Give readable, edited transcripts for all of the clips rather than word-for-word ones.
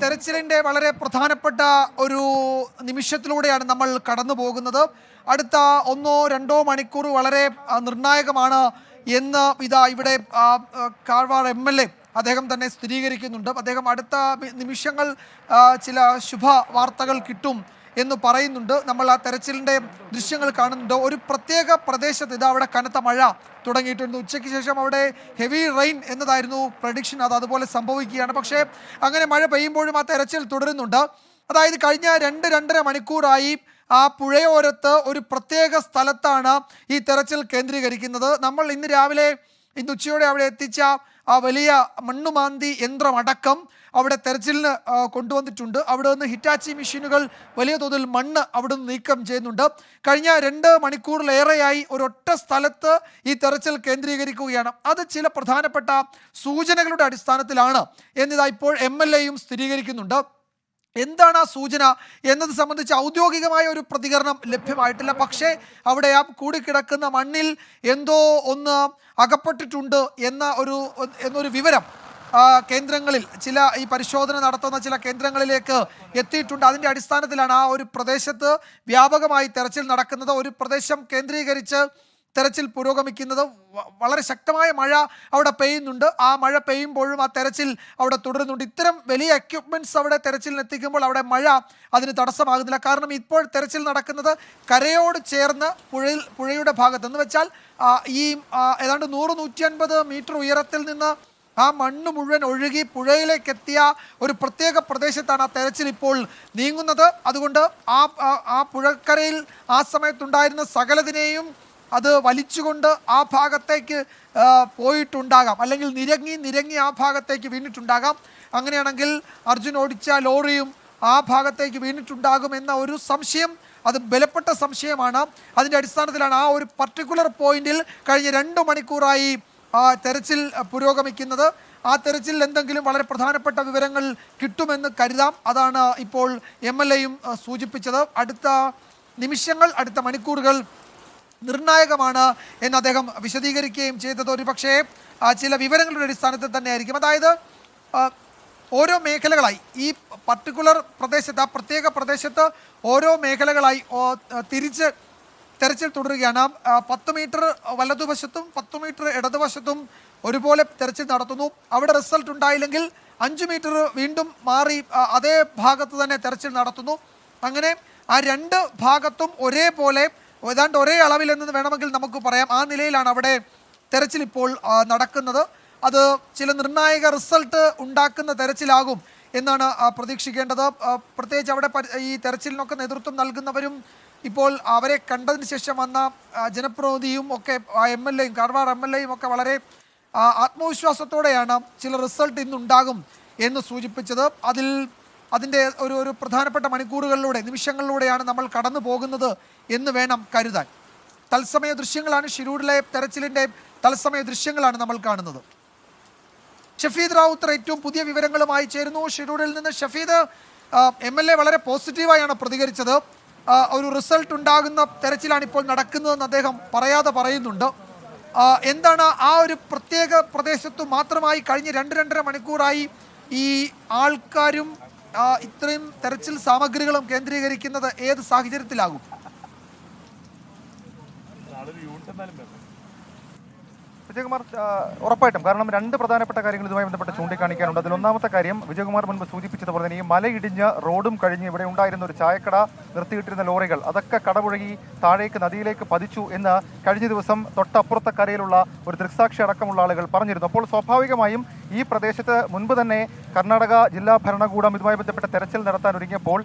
തെരച്ചിലിന്റെ വളരെ പ്രധാനപ്പെട്ട ഒരു നിമിഷത്തിലൂടെയാണ് നമ്മൾ കടന്നു പോകുന്നത്. അടുത്ത 1-2 മണിക്കൂർ വളരെ നിർണായകമാണ് എന്ന് ഇവിടെ കാർവാർ MLA അദ്ദേഹം തന്നെ സ്ഥിരീകരിക്കുന്നുണ്ട്. അദ്ദേഹം അടുത്ത നിമിഷങ്ങൾ ചില ശുഭ വാർത്തകൾ കിട്ടും എന്ന് പറയുന്നുണ്ട്. നമ്മൾ ആ തെരച്ചിലിൻ്റെ ദൃശ്യങ്ങൾ കാണുന്നുണ്ട്. ഒരു പ്രത്യേക പ്രദേശത്ത് അവിടെ കനത്ത മഴ തുടങ്ങിയിട്ടുണ്ട്. ഉച്ചയ്ക്ക് ശേഷം അവിടെ ഹെവി റെയിൻ എന്നതായിരുന്നു പ്രഡിക്ഷൻ. അതുപോലെ സംഭവിക്കുകയാണ്. പക്ഷേ അങ്ങനെ മഴ പെയ്യുമ്പോഴും ആ തെരച്ചിൽ തുടരുന്നുണ്ട്. അതായത് കഴിഞ്ഞ 2-2.5 മണിക്കൂറായി ആ പുഴയോരത്ത് ഒരു പ്രത്യേക സ്ഥലത്താണ് ഈ തെരച്ചിൽ കേന്ദ്രീകരിക്കുന്നത്. നമ്മൾ ഇന്ന് ഉച്ചയോടെ അവിടെ എത്തിച്ച ആ വലിയ മണ്ണുമാന്തി യന്ത്രമടക്കം അവിടെ തെരച്ചിലിന് കൊണ്ടുവന്നിട്ടുണ്ട്. അവിടെ നിന്ന് ഹിറ്റാച്ചി മെഷീനുകൾ വലിയ തോതിൽ മണ്ണ് അവിടെ നിന്ന് നീക്കം ചെയ്യുന്നുണ്ട്. കഴിഞ്ഞ 2 മണിക്കൂറിലേറെയായി ഒരൊറ്റ സ്ഥലത്ത് ഈ തെരച്ചിൽ കേന്ദ്രീകരിക്കുകയാണ്. അത് ചില പ്രധാനപ്പെട്ട സൂചനകളുടെ അടിസ്ഥാനത്തിലാണ് എന്നിതാ ഇപ്പോൾ MLAയും സ്ഥിരീകരിക്കുന്നുണ്ട്. എന്താണ് ആ സൂചന എന്നത് സംബന്ധിച്ച് ഔദ്യോഗികമായ ഒരു പ്രതികരണം ലഭ്യമായിട്ടില്ല. പക്ഷേ അവിടെ ആ കൂടിക്കിടക്കുന്ന മണ്ണിൽ എന്തോ ഒന്ന് അകപ്പെട്ടിട്ടുണ്ട് എന്നൊരു വിവരം കേന്ദ്രങ്ങളിൽ ഈ പരിശോധന നടത്തുന്ന ചില കേന്ദ്രങ്ങളിലേക്ക് എത്തിയിട്ടുണ്ട്. അതിൻ്റെ അടിസ്ഥാനത്തിലാണ് ആ ഒരു പ്രദേശത്ത് വ്യാപകമായി തെരച്ചിൽ നടക്കുന്നത്. ഒരു പ്രദേശം കേന്ദ്രീകരിച്ച് തെരച്ചിൽ പുരോഗമിക്കുന്നത്. വളരെ ശക്തമായ മഴ അവിടെ പെയ്യുന്നുണ്ട്. ആ മഴ പെയ്യുമ്പോഴും ആ തെരച്ചിൽ അവിടെ തുടരുന്നുണ്ട്. ഇത്തരം വലിയ എക്യുപ്മെൻറ്റ്സ് അവിടെ തെരച്ചിലിന് എത്തിക്കുമ്പോൾ അവിടെ മഴ അതിന് തടസ്സമാകുന്നില്ല. കാരണം ഇപ്പോൾ തെരച്ചിൽ നടക്കുന്നത് കരയോട് ചേർന്ന് പുഴയുടെ ഭാഗത്ത് എന്ന് വെച്ചാൽ ഏതാണ്ട് 100-150 മീറ്റർ ഉയരത്തിൽ നിന്ന് ആ മണ്ണ് മുഴുവൻ ഒഴുകി പുഴയിലേക്ക് എത്തിയ ഒരു പ്രത്യേക പ്രദേശത്താണ് ആ തെരച്ചിൽ ഇപ്പോൾ നീങ്ങുന്നത്. അതുകൊണ്ട് ആ പുഴക്കരയിൽ ആ സമയത്തുണ്ടായിരുന്ന സകലതിനെയും അത് വലിച്ചുകൊണ്ട് ആ ഭാഗത്തേക്ക് പോയിട്ടുണ്ടാകാം, അല്ലെങ്കിൽ നിരങ്ങി ആ ഭാഗത്തേക്ക് വീണിട്ടുണ്ടാകാം. അങ്ങനെയാണെങ്കിൽ അർജുൻ ഓടിച്ച ലോറിയും ആ ഭാഗത്തേക്ക് വീണിട്ടുണ്ടാകും എന്ന ഒരു സംശയം, അത് ബലപ്പെട്ട സംശയമാണ്. അതിൻ്റെ അടിസ്ഥാനത്തിലാണ് ആ ഒരു പർട്ടിക്കുലർ പോയിന്റിൽ കഴിഞ്ഞ 2 മണിക്കൂറായി തെരച്ചിൽ പുരോഗമിക്കുന്നത്. ആ തെരച്ചിൽ എന്തെങ്കിലും വളരെ പ്രധാനപ്പെട്ട വിവരങ്ങൾ കിട്ടുമെന്ന് കരുതാം. അതാണ് ഇപ്പോൾ MLAയും സൂചിപ്പിച്ചത്. അടുത്ത നിമിഷങ്ങൾ, അടുത്ത മണിക്കൂറുകൾ നിർണായകമാണ് എന്ന് അദ്ദേഹം വിശദീകരിക്കുകയും ചെയ്തത് ഒരു പക്ഷേ ചില വിവരങ്ങളുടെ അടിസ്ഥാനത്തിൽ തന്നെയായിരിക്കും. അതായത് ഓരോ മേഖലകളായി ഈ പർട്ടിക്കുലർ പ്രദേശത്ത്, ആ പ്രത്യേക പ്രദേശത്ത് ഓരോ മേഖലകളായി തിരിച്ച് തെരച്ചിൽ തുടരുകയാണ്. 10 മീറ്റർ വലതുവശത്തും 10 മീറ്റർ ഇടതുവശത്തും ഒരുപോലെ തെരച്ചിൽ നടത്തുന്നു. അവിടെ റിസൾട്ട് ഉണ്ടായില്ലെങ്കിൽ 5 മീറ്റർ വീണ്ടും മാറി അതേ ഭാഗത്ത് തന്നെ തെരച്ചിൽ നടത്തുന്നു. അങ്ങനെ ആ 2 ഭാഗത്തും ഒരേപോലെ ഏതാണ്ട് ഒരേ അളവിൽ എന്ന് വേണമെങ്കിൽ നമുക്ക് പറയാം. ആ നിലയിലാണ് അവിടെ തെരച്ചിൽ ഇപ്പോൾ നടക്കുന്നത്. അത് ചില നിർണായക റിസൾട്ട് ഉണ്ടാക്കുന്ന തെരച്ചിലാകും എന്നാണ് പ്രതീക്ഷിക്കേണ്ടത്. പ്രത്യേകിച്ച് അവിടെ ഈ തെരച്ചിലിനൊക്കെ നേതൃത്വം നൽകുന്നവരും ഇപ്പോൾ അവരെ കണ്ടതിന് ശേഷം വന്ന ജനപ്രതിനിധിയും ഒക്കെ MLAയും കാർവാർ MLAയും ഒക്കെ വളരെ ആത്മവിശ്വാസത്തോടെയാണ് ചില റിസൾട്ട് ഇന്നുണ്ടാകും എന്ന് സൂചിപ്പിച്ചത്. അതിൻ്റെ ഒരു പ്രധാനപ്പെട്ട മണിക്കൂറുകളിലൂടെ, നിമിഷങ്ങളിലൂടെയാണ് നമ്മൾ കടന്നു പോകുന്നത് എന്ന് വേണം കരുതാൻ. തത്സമയ ദൃശ്യങ്ങളാണ് ഷിരൂരിലെ തെരച്ചിലിൻ്റെ തത്സമയ ദൃശ്യങ്ങളാണ് നമ്മൾ കാണുന്നത്. ഷഫീദ് റാവുത്തർ ഏറ്റവും പുതിയ വിവരങ്ങളുമായി ചേരുന്നു ഷിരൂരിൽ നിന്ന്. ഷഫീദ്, MLA വളരെ പോസിറ്റീവായാണ് പ്രതികരിച്ചത്. ഒരു റിസൾട്ട് ഉണ്ടാകുന്ന തെരച്ചിലാണ് ഇപ്പോൾ നടക്കുന്നതെന്ന് അദ്ദേഹം പറയാതെ പറയുന്നുണ്ട്. എന്താണ് ആ ഒരു പ്രത്യേക പ്രദേശത്ത് മാത്രമായി കഴിഞ്ഞ 2-2.5 മണിക്കൂറായി ഈ ആൾക്കാരും ഇത്രയും തെരച്ചിൽ സാമഗ്രികളും കേന്ദ്രീകരിക്കുന്നത് ഏത് സാഹചര്യത്തിലാകും? വിജയകുമാർ, ഉറപ്പായിട്ടും. കാരണം 2 പ്രധാനപ്പെട്ട കാര്യങ്ങൾ ഇതുമായി ബന്ധപ്പെട്ട് ചൂണ്ടിക്കാണിക്കാനുണ്ട്. അതിലൊന്നാമത്തെ കാര്യം, വിജയകുമാർ മുൻപ് സൂചിപ്പിച്ചതുപോലെ തന്നെ ഈ മലയിടിഞ്ഞ് റോഡും കഴിഞ്ഞ് ഇവിടെ ഉണ്ടായിരുന്ന ഒരു ചായക്കട, നിർത്തിയിട്ടിരുന്ന ലോറികൾ, അതൊക്കെ കടപുഴകി താഴേക്ക് നദിയിലേക്ക് പതിച്ചു എന്ന് കഴിഞ്ഞ ദിവസം തൊട്ടപ്പുറത്തെ കരയിലുള്ള ഒരു ദൃക്സാക്ഷി അടക്കമുള്ള ആളുകൾ പറഞ്ഞിരുന്നു. അപ്പോൾ സ്വാഭാവികമായും ഈ പ്രദേശത്ത് മുൻപ് തന്നെ കർണാടക ജില്ലാ ഭരണകൂടം ഇതുമായി ബന്ധപ്പെട്ട തെരച്ചിൽ നടത്താൻ ഒരുങ്ങിയപ്പോൾ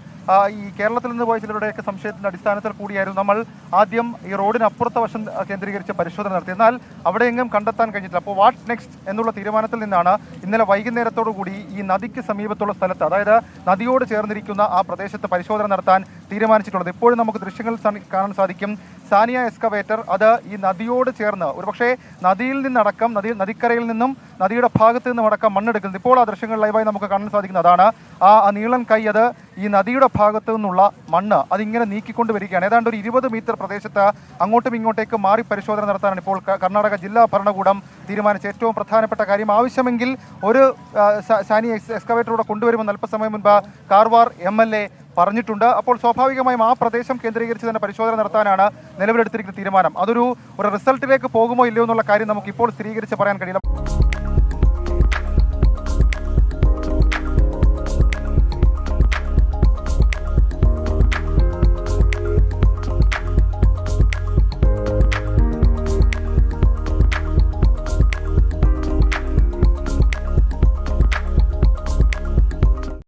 ഈ കേരളത്തിൽ നിന്ന് പോയ ചിലരുടെയൊക്കെ സംശയത്തിന്റെ അടിസ്ഥാനത്തിൽ കൂടിയായിരുന്നു നമ്മൾ ആദ്യം ഈ റോഡിനപ്പുറത്തെ വശം കേന്ദ്രീകരിച്ച് പരിശോധന നടത്തി. എന്നാൽ അവിടെയെങ്കിലും കണ്ടെത്താൻ കഴിഞ്ഞിട്ടില്ല. അപ്പോൾ വാട്ട് നെക്സ്റ്റ് എന്നുള്ള തീരുമാനത്തിൽ നിന്നാണ് ഇന്നലെ വൈകുന്നേരത്തോടു കൂടി ഈ നദിക്ക് സമീപത്തുള്ള സ്ഥലത്ത്, അതായത് നദിയോട് ചേർന്നിരിക്കുന്ന ആ പ്രദേശത്ത് പരിശോധന നടത്താൻ തീരുമാനിച്ചിട്ടുള്ളത്. ഇപ്പോഴും നമുക്ക് ദൃശ്യങ്ങൾ കാണാൻ സാധിക്കും. സാനിയ എക്സ്കവേറ്റർ അത് ഈ നദിയോട് ചേർന്ന് ഒരുപക്ഷെ നദിയിൽ നിന്നടക്കം നദിക്കരയിൽ നിന്നും നദിയുടെ ഭാഗത്ത് നിന്നും അടക്കം മണ്ണെടുക്കുന്നത്. ഇപ്പോൾ ആ ദൃശ്യങ്ങൾ ലൈവായി നമുക്ക് കാണാൻ സാധിക്കുന്നത് അതാണ്. ആ നീളൻ കൈ അത് ഈ നദിയുടെ ഭാഗത്തു നിന്നുള്ള മണ്ണ് അതിങ്ങനെ നീക്കിക്കൊണ്ട് വരികയാണ്. ഏതാണ്ട് ഒരു 20 മീറ്റർ പ്രദേശത്ത് അങ്ങോട്ടും ഇങ്ങോട്ടേക്ക് മാറി പരിശോധന നടത്താനാണ് ഇപ്പോൾ കർണാടക ജില്ലാ ഭരണകൂടം തീരുമാനിച്ച ഏറ്റവും പ്രധാനപ്പെട്ട കാര്യം. ആവശ്യമെങ്കിൽ ഒരു സാനി എക്സ്കവേറ്ററൂടെ കൊണ്ടുവരുമെന്ന് അല്പസമയം മുൻപ് കാർവാർ MLA പറഞ്ഞിട്ടുണ്ട്. അപ്പോൾ സ്വാഭാവികമായും ആ പ്രദേശം കേന്ദ്രീകരിച്ച് തന്നെ പരിശോധന നടത്താനാണ് നിലവിലെടുത്തിരിക്കുന്ന തീരുമാനം. അതൊരു റിസൾട്ടിലേക്ക് പോകുമോ ഇല്ലയോ എന്നുള്ള കാര്യം നമുക്ക് ഇപ്പോൾ സ്ഥിരീകരിച്ച് പറയാൻ കഴിയില്ല.